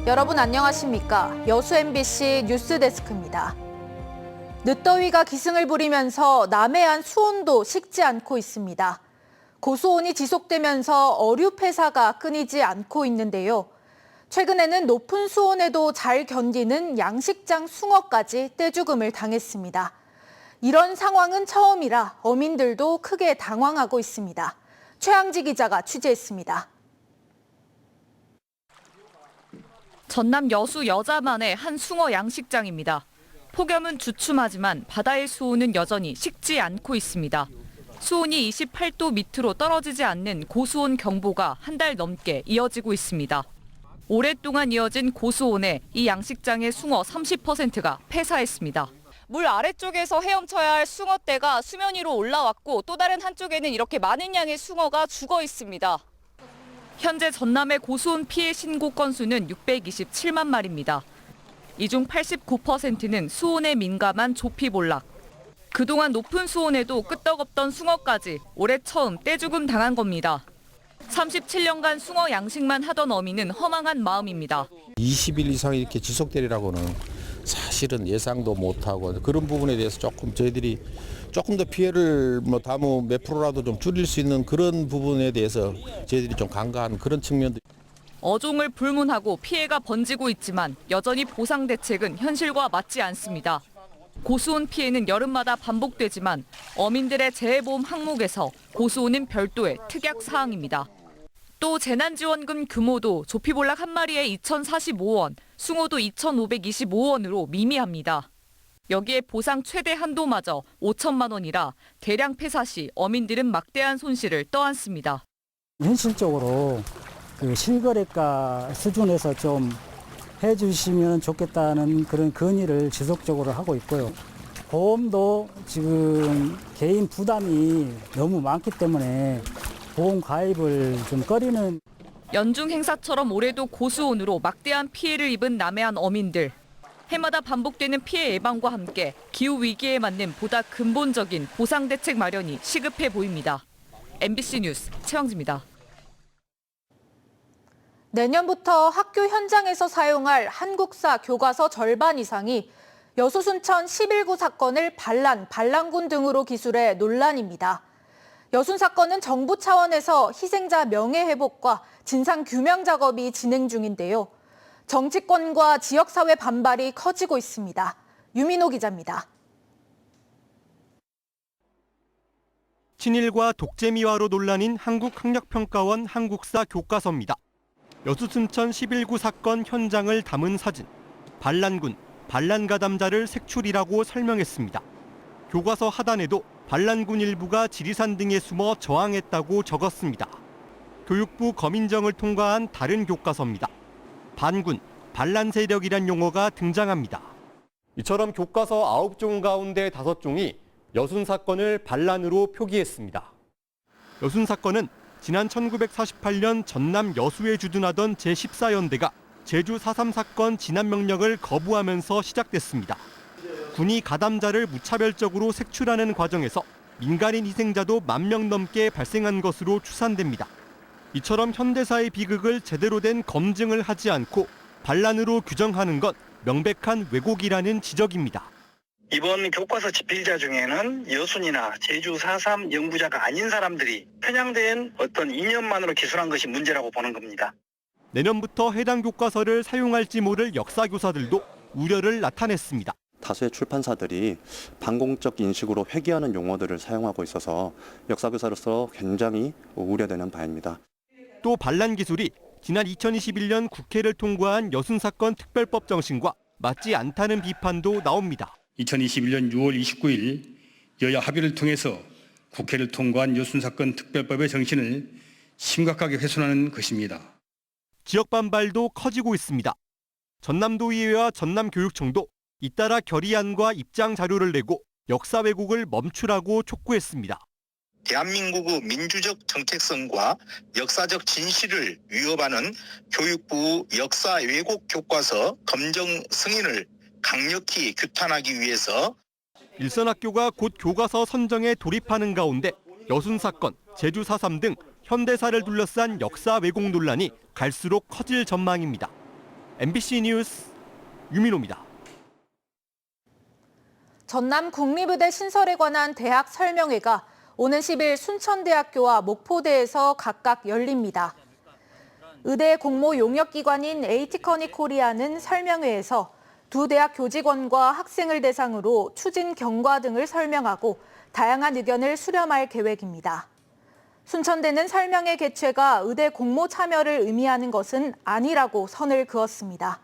여러분 안녕하십니까? 여수 MBC 뉴스데스크입니다. 늦더위가 기승을 부리면서 남해안 수온도 식지 않고 있습니다. 고수온이 지속되면서 어류 폐사가 끊이지 않고 있는데요. 최근에는 높은 수온에도 잘 견디는 양식장 숭어까지 떼죽음을 당했습니다. 이런 상황은 처음이라 어민들도 크게 당황하고 있습니다. 최항지 기자가 취재했습니다. 전남 여수 여자만의 한 숭어 양식장입니다. 폭염은 주춤하지만 바다의 수온은 여전히 식지 않고 있습니다. 수온이 28도 밑으로 떨어지지 않는 고수온 경보가 한 달 넘게 이어지고 있습니다. 오랫동안 이어진 고수온에 이 양식장의 숭어 30%가 폐사했습니다. 물 아래쪽에서 헤엄쳐야 할 숭어떼가 수면 위로 올라왔고 또 다른 한쪽에는 이렇게 많은 양의 숭어가 죽어 있습니다. 현재 전남의 고수온 피해 신고 건수는 627만 마리입니다. 이 중 89%는 수온에 민감한 조피볼락. 그동안 높은 수온에도 끄떡없던 숭어까지 올해 처음 떼죽음 당한 겁니다. 37년간 숭어 양식만 하던 어민은 허망한 마음입니다. 20일 이상 이렇게 지속되리라고는 사실은 예상도 못하고 그런 부분에 대해서 저희들이 조금 더 피해를 다무 몇 프로라도 좀 줄일 수 있는 그런 부분에 대해서 저희들이 좀 간과한 그런 측면도. 어종을 불문하고 피해가 번지고 있지만 여전히 보상 대책은 현실과 맞지 않습니다. 고수온 피해는 여름마다 반복되지만 어민들의 재해보험 항목에서 고수온은 별도의 특약 사항입니다. 또 재난지원금 규모도 조피볼락 한 마리에 2,045원, 숭어도 2,525원으로 미미합니다. 여기에 보상 최대 한도마저 5천만 원이라 대량 폐사 시 어민들은 막대한 손실을 떠안습니다. 현실적으로 그 실거래가 수준에서 좀 해주시면 좋겠다는 그런 건의를 지속적으로 하고 있고요. 보험도 지금 개인 부담이 너무 많기 때문에 보험 가입을 좀 꺼리는. 연중 행사처럼 올해도 고수온으로 막대한 피해를 입은 남해안 어민들. 해마다 반복되는 피해 예방과 함께 기후 위기에 맞는 보다 근본적인 보상 대책 마련이 시급해 보입니다. MBC 뉴스 최황지입니다. 내년부터 학교 현장에서 사용할 한국사 교과서 절반 이상이 여수 순천 11구 사건을 반란군 등으로 기술해 논란입니다. 여순 사건은 정부 차원에서 희생자 명예회복과 진상규명 작업이 진행 중인데요. 정치권과 지역사회 반발이 커지고 있습니다. 유민호 기자입니다. 친일과 독재미화로 논란인 한국학력평가원 한국사 교과서입니다. 여수 순천 11구 사건 현장을 담은 사진. 반란군, 반란가담자를 색출이라고 설명했습니다. 교과서 하단에도 반란군 일부가 지리산 등에 숨어 저항했다고 적었습니다. 교육부 검인정을 통과한 다른 교과서입니다. 반군, 반란 세력이란 용어가 등장합니다. 이처럼 교과서 9종 가운데 5종이 여순 사건을 반란으로 표기했습니다. 여순 사건은 지난 1948년 전남 여수에 주둔하던 제14연대가 제주 4.3 사건 진압 명령을 거부하면서 시작됐습니다. 군이 가담자를 무차별적으로 색출하는 과정에서 민간인 희생자도 10,000명 넘게 발생한 것으로 추산됩니다. 이처럼 현대사의 비극을 제대로 된 검증을 하지 않고 반란으로 규정하는 건 명백한 왜곡이라는 지적입니다. 이번 교과서 집필자 중에는 여순이나 제주 4.3 연구자가 아닌 사람들이 편향된 어떤 이념만으로 기술한 것이 문제라고 보는 겁니다. 내년부터 해당 교과서를 사용할지 모를 역사교사들도 우려를 나타냈습니다. 다수의 출판사들이 반공적 인식으로 회귀하는 용어들을 사용하고 있어서 역사교사로서 굉장히 우려되는 바입니다. 또 반란 기술이 지난 2021년 국회를 통과한 여순 사건 특별법 정신과 맞지 않다는 비판도 나옵니다. 2021년 6월 29일 여야 합의를 통해서 국회를 통과한 여순 사건 특별법의 정신을 심각하게 훼손하는 것입니다. 지역 반발도 커지고 있습니다. 전남도의회와 전남교육청도 잇따라 결의안과 입장 자료를 내고 역사 왜곡을 멈추라고 촉구했습니다. 대한민국의 민주적 정체성과 역사적 진실을 위협하는 교육부 역사 왜곡 교과서 검정 승인을 강력히 규탄하기 위해서 일선학교가 곧 교과서 선정에 돌입하는 가운데 여순 사건, 제주 4.3 등 현대사를 둘러싼 역사 왜곡 논란이 갈수록 커질 전망입니다. MBC 뉴스 유민호입니다. 전남 국립의대 신설에 관한 대학 설명회가 오는 10일 순천대학교와 목포대에서 각각 열립니다. 의대 공모 용역기관인 에이티커니코리아는 설명회에서 두 대학 교직원과 학생을 대상으로 추진 경과 등을 설명하고 다양한 의견을 수렴할 계획입니다. 순천대는 설명회 개최가 의대 공모 참여를 의미하는 것은 아니라고 선을 그었습니다.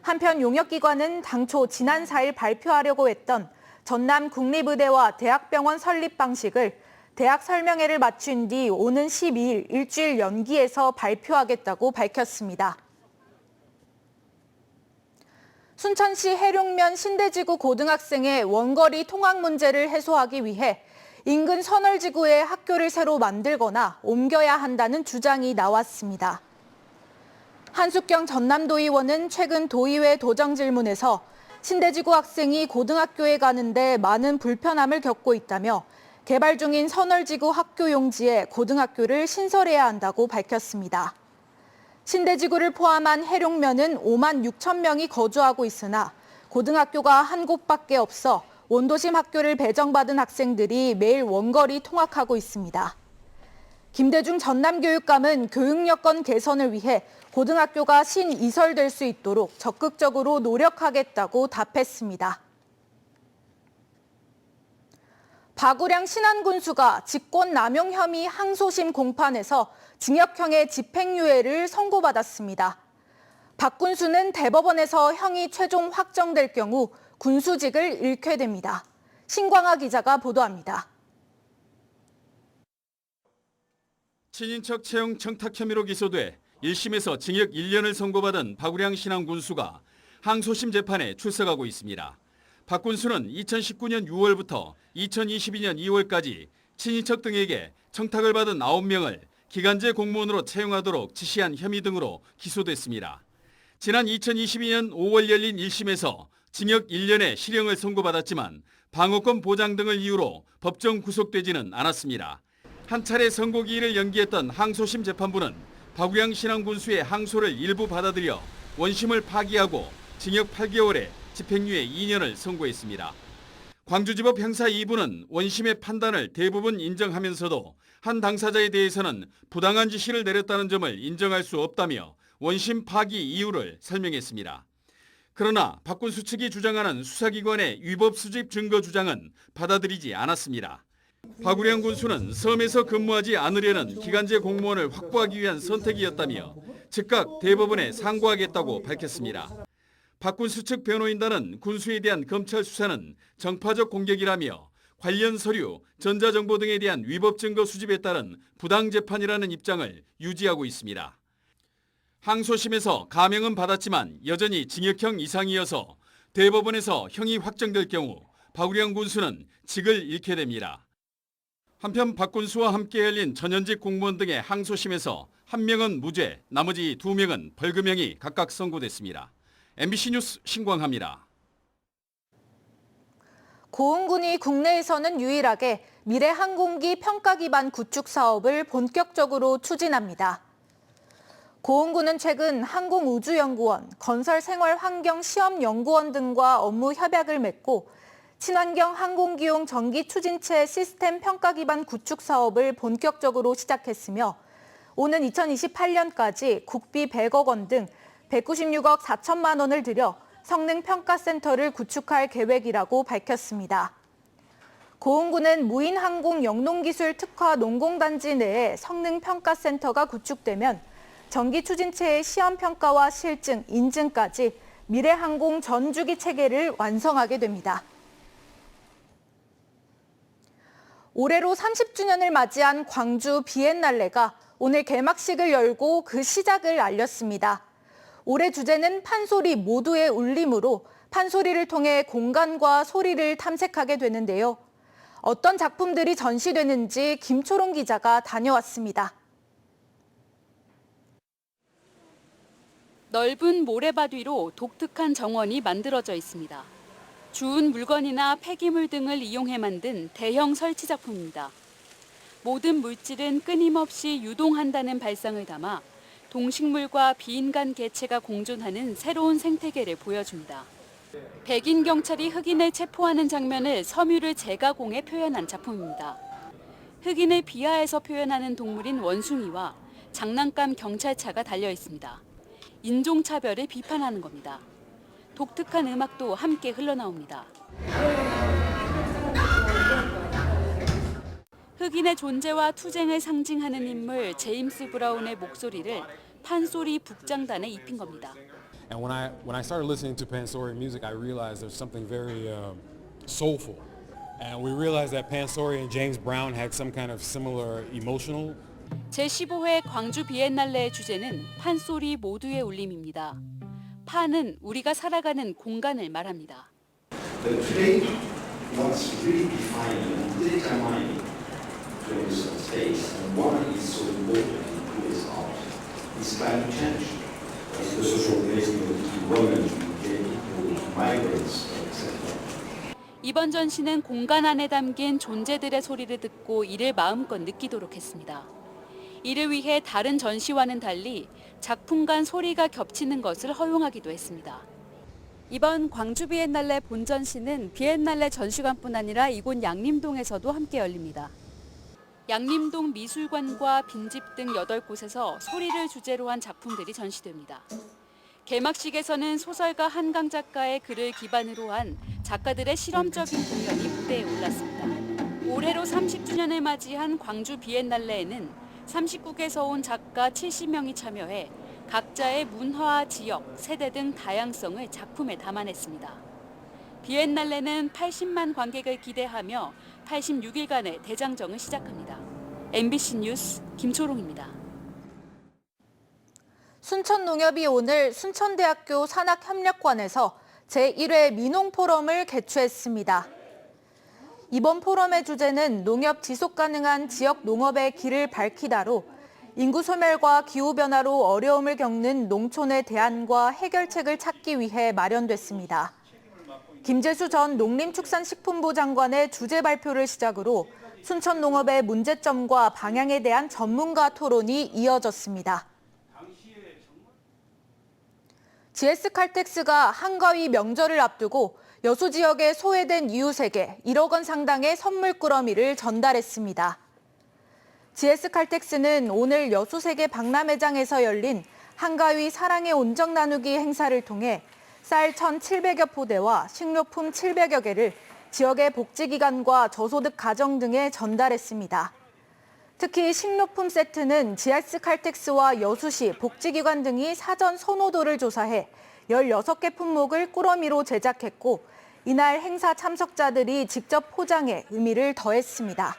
한편 용역기관은 당초 지난 4일 발표하려고 했던 전남 국립의대와 대학병원 설립 방식을 대학 설명회를 마친 뒤 오는 12일 일주일 연기해서 발표하겠다고 밝혔습니다. 순천시 해룡면 신대지구 고등학생의 원거리 통학 문제를 해소하기 위해 인근 선월지구에 학교를 새로 만들거나 옮겨야 한다는 주장이 나왔습니다. 한숙경 전남도의원은 최근 도의회 도정 질문에서 신대지구 학생이 고등학교에 가는데 많은 불편함을 겪고 있다며 개발 중인 선월지구 학교 용지에 고등학교를 신설해야 한다고 밝혔습니다. 신대지구를 포함한 해룡면은 5만 6천 명이 거주하고 있으나 고등학교가 한 곳밖에 없어 원도심 학교를 배정받은 학생들이 매일 원거리 통학하고 있습니다. 김대중 전남교육감은 교육 여건 개선을 위해 고등학교가 신이설될 수 있도록 적극적으로 노력하겠다고 답했습니다. 박우량 신안군수가 직권남용 혐의 항소심 공판에서 징역형의 집행유예를 선고받았습니다. 박 군수는 대법원에서 형이 최종 확정될 경우 군수직을 잃게 됩니다. 신광하 기자가 보도합니다. 친인척 채용 청탁 혐의로 기소돼 1심에서 징역 1년을 선고받은 박우량 신안군수가 항소심 재판에 출석하고 있습니다. 박 군수는 2019년 6월부터 2022년 2월까지 친인척 등에게 청탁을 받은 9명을 기간제 공무원으로 채용하도록 지시한 혐의 등으로 기소됐습니다. 지난 2022년 5월 열린 1심에서 징역 1년의 실형을 선고받았지만 방어권 보장 등을 이유로 법정 구속되지는 않았습니다. 한 차례 선고기일을 연기했던 항소심 재판부는 박우량 신안군수의 항소를 일부 받아들여 원심을 파기하고 징역 8개월에 집행유예 2년을 선고했습니다. 광주지법 형사 2부는 원심의 판단을 대부분 인정하면서도 한 당사자에 대해서는 부당한 지시를 내렸다는 점을 인정할 수 없다며 원심 파기 이유를 설명했습니다. 그러나 박 군수 측이 주장하는 수사기관의 위법 수집 증거 주장은 받아들이지 않았습니다. 박우량 군수는 섬에서 근무하지 않으려는 기간제 공무원을 확보하기 위한 선택이었다며 즉각 대법원에 상고하겠다고 밝혔습니다. 박 군수 측 변호인단은 군수에 대한 검찰 수사는 정파적 공격이라며 관련 서류, 전자정보 등에 대한 위법 증거 수집에 따른 부당 재판이라는 입장을 유지하고 있습니다. 항소심에서 감형은 받았지만 여전히 징역형 이상이어서 대법원에서 형이 확정될 경우 박우량 군수는 직을 잃게 됩니다. 한편 박 군수와 함께 열린 전현직 공무원 등의 항소심에서 1명은 무죄, 나머지 2명은 벌금형이 각각 선고됐습니다. MBC 뉴스 신광하입니다. 고흥군이 국내에서는 유일하게 미래 항공기 평가 기반 구축 사업을 본격적으로 추진합니다. 고흥군은 최근 항공우주연구원, 건설생활환경시험연구원 등과 업무 협약을 맺고 친환경 항공기용 전기 추진체 시스템 평가 기반 구축 사업을 본격적으로 시작했으며 오는 2028년까지 국비 100억 원 등 196억 4천만 원을 들여 성능평가센터를 구축할 계획이라고 밝혔습니다. 고흥군은 무인항공 영농기술 특화 농공단지 내에 성능평가센터가 구축되면 전기추진체의 시험평가와 실증, 인증까지 미래항공 전주기 체계를 완성하게 됩니다. 올해로 30주년을 맞이한 광주 비엔날레가 오늘 개막식을 열고 그 시작을 알렸습니다. 올해 주제는 판소리 모두의 울림으로 판소리를 통해 공간과 소리를 탐색하게 되는데요. 어떤 작품들이 전시되는지 김초롱 기자가 다녀왔습니다. 넓은 모래밭 위로 독특한 정원이 만들어져 있습니다. 주운 물건이나 폐기물 등을 이용해 만든 대형 설치 작품입니다. 모든 물질은 끊임없이 유동한다는 발상을 담아 동식물과 비인간 개체가 공존하는 새로운 생태계를 보여줍니다. 백인 경찰이 흑인을 체포하는 장면을 섬유를 재가공해 표현한 작품입니다. 흑인을 비하해서 표현하는 동물인 원숭이와 장난감 경찰차가 달려 있습니다. 인종차별을 비판하는 겁니다. 독특한 음악도 함께 흘러나옵니다. 흑인의 존재와 투쟁을 상징하는 인물 제임스 브라운의 목소리를 판소리 북장단에 입힌 겁니다. And when I started listening to Pansori music, I realized there's something very soulful. And we realized that Pansori and James Brown had some kind of similar emotional. 제15회 광주 비엔날레의 주제는 판소리 모두의 울림입니다. 판은 우리가 살아가는 공간을 말합니다. Today, what's really defining and determining space and why it's so important to its art is climate change. The social placement of women, gay people, migrants, etc. 이번 전시는 공간 안에 담긴 존재들의 소리를 듣고 이를 마음껏 느끼도록 했습니다. 이를 위해 다른 전시와는 달리 작품 간 소리가 겹치는 것을 허용하기도 했습니다. 이번 광주 비엔날레 본전시는 비엔날레 전시관뿐 아니라 이곳 양림동에서도 함께 열립니다. 양림동 미술관과 빈집 등 8곳에서 소리를 주제로 한 작품들이 전시됩니다. 개막식에서는 소설가 한강 작가의 글을 기반으로 한 작가들의 실험적인 공연이 무대에 올랐습니다. 올해로 30주년을 맞이한 광주 비엔날레에는 39개에서 온 작가 70명이 참여해 각자의 문화, 지역, 세대 등 다양성을 작품에 담아냈습니다. 비엔날레는 80만 관객을 기대하며 86일간의 대장정을 시작합니다. MBC 뉴스 김초롱입니다. 순천농협이 오늘 순천대학교 산학협력관에서 제1회 민농포럼을 개최했습니다. 이번 포럼의 주제는 농협 지속가능한 지역 농업의 길을 밝히다로 인구 소멸과 기후변화로 어려움을 겪는 농촌의 대안과 해결책을 찾기 위해 마련됐습니다. 김재수 전 농림축산식품부 장관의 주제 발표를 시작으로 순천농업의 문제점과 방향에 대한 전문가 토론이 이어졌습니다. GS칼텍스가 한가위 명절을 앞두고 여수 지역에 소외된 이웃에게 1억 원 상당의 선물 꾸러미를 전달했습니다. GS칼텍스는 오늘 여수세계 박람회장에서 열린 한가위 사랑의 온정 나누기 행사를 통해 쌀 1,700여 포대와 식료품 700여 개를 지역의 복지기관과 저소득 가정 등에 전달했습니다. 특히 식료품 세트는 GS칼텍스와 여수시 복지기관 등이 사전 선호도를 조사해 16개 품목을 꾸러미로 제작했고 이날 행사 참석자들이 직접 포장해 의미를 더했습니다.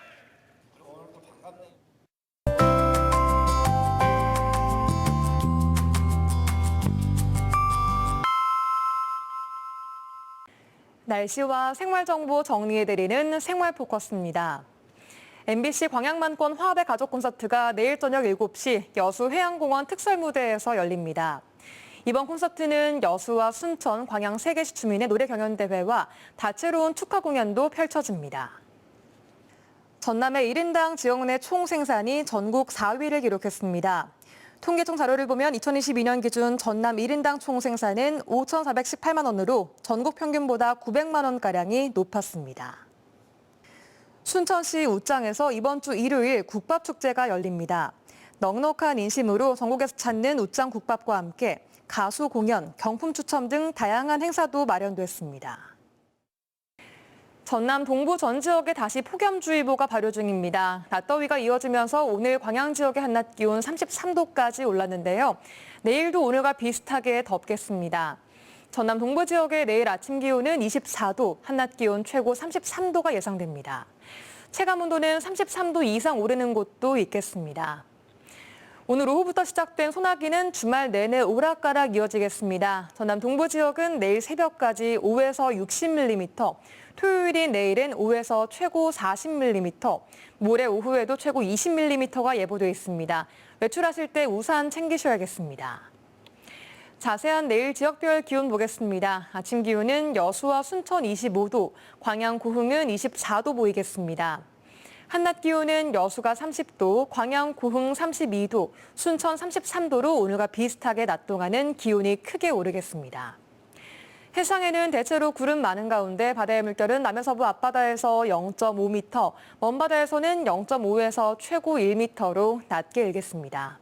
날씨와 생활정보 정리해드리는 생활포커스입니다. MBC 광양만권 화합의 가족 콘서트가 내일 저녁 7시 여수 해양공원 특설무대에서 열립니다. 이번 콘서트는 여수와 순천, 광양 3개시 주민의 노래 경연대회와 다채로운 축하 공연도 펼쳐집니다. 전남의 1인당 지역내 총 생산이 전국 4위를 기록했습니다. 통계청 자료를 보면 2022년 기준 전남 1인당 총 생산은 5,418만 원으로 전국 평균보다 900만 원가량이 높았습니다. 순천시 웃장에서 이번 주 일요일 국밥축제가 열립니다. 넉넉한 인심으로 전국에서 찾는 웃장 국밥과 함께 가수 공연, 경품 추첨 등 다양한 행사도 마련됐습니다. 전남 동부 전 지역에 다시 폭염주의보가 발효 중입니다. 낮더위가 이어지면서 오늘 광양 지역의 한낮 기온 33도까지 올랐는데요. 내일도 오늘과 비슷하게 덥겠습니다. 전남 동부 지역의 내일 아침 기온은 24도, 한낮 기온 최고 33도가 예상됩니다. 체감 온도는 33도 이상 오르는 곳도 있겠습니다. 오늘 오후부터 시작된 소나기는 주말 내내 오락가락 이어지겠습니다. 전남 동부 지역은 내일 새벽까지 5에서 60mm, 토요일인 내일은 5에서 최고 40mm, 모레 오후에도 최고 20mm가 예보돼 있습니다. 외출하실 때 우산 챙기셔야겠습니다. 자세한 내일 지역별 기온 보겠습니다. 아침 기온은 여수와 순천 25도, 광양 고흥은 24도 보이겠습니다. 한낮 기온은 여수가 30도, 광양, 고흥 32도, 순천 33도로 오늘과 비슷하게 낮 동안은 기온이 크게 오르겠습니다. 해상에는 대체로 구름 많은 가운데 바다의 물결은 남해서부 앞바다에서 0.5m, 먼바다에서는 0.5에서 최고 1m로 낮게 일겠습니다.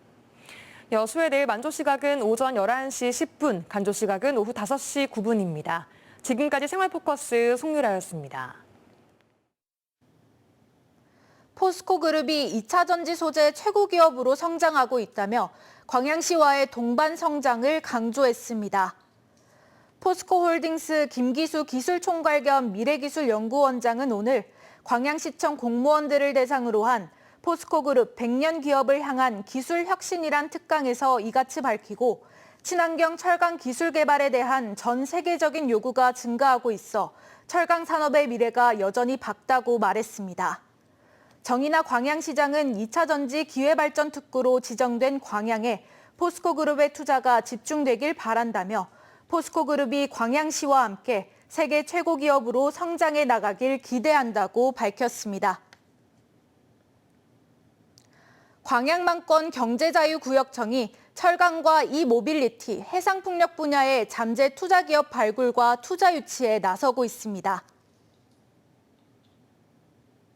여수의 내일 만조 시각은 오전 11시 10분, 간조 시각은 오후 5시 9분입니다. 지금까지 생활포커스 송유라였습니다. 포스코그룹이 2차 전지 소재 최고 기업으로 성장하고 있다며 광양시와의 동반 성장을 강조했습니다. 포스코홀딩스 김기수 기술총괄 겸 미래기술연구원장은 오늘 광양시청 공무원들을 대상으로 한 포스코그룹 100년 기업을 향한 기술혁신이란 특강에서 이같이 밝히고 친환경 철강 기술 개발에 대한 전 세계적인 요구가 증가하고 있어 철강 산업의 미래가 여전히 밝다고 말했습니다. 정인하 광양시장은 2차 전지 기회발전 특구로 지정된 광양에 포스코그룹의 투자가 집중되길 바란다며 포스코그룹이 광양시와 함께 세계 최고 기업으로 성장해 나가길 기대한다고 밝혔습니다. 광양만권 경제자유구역청이 철강과 이모빌리티, 해상풍력 분야의 잠재 투자기업 발굴과 투자 유치에 나서고 있습니다.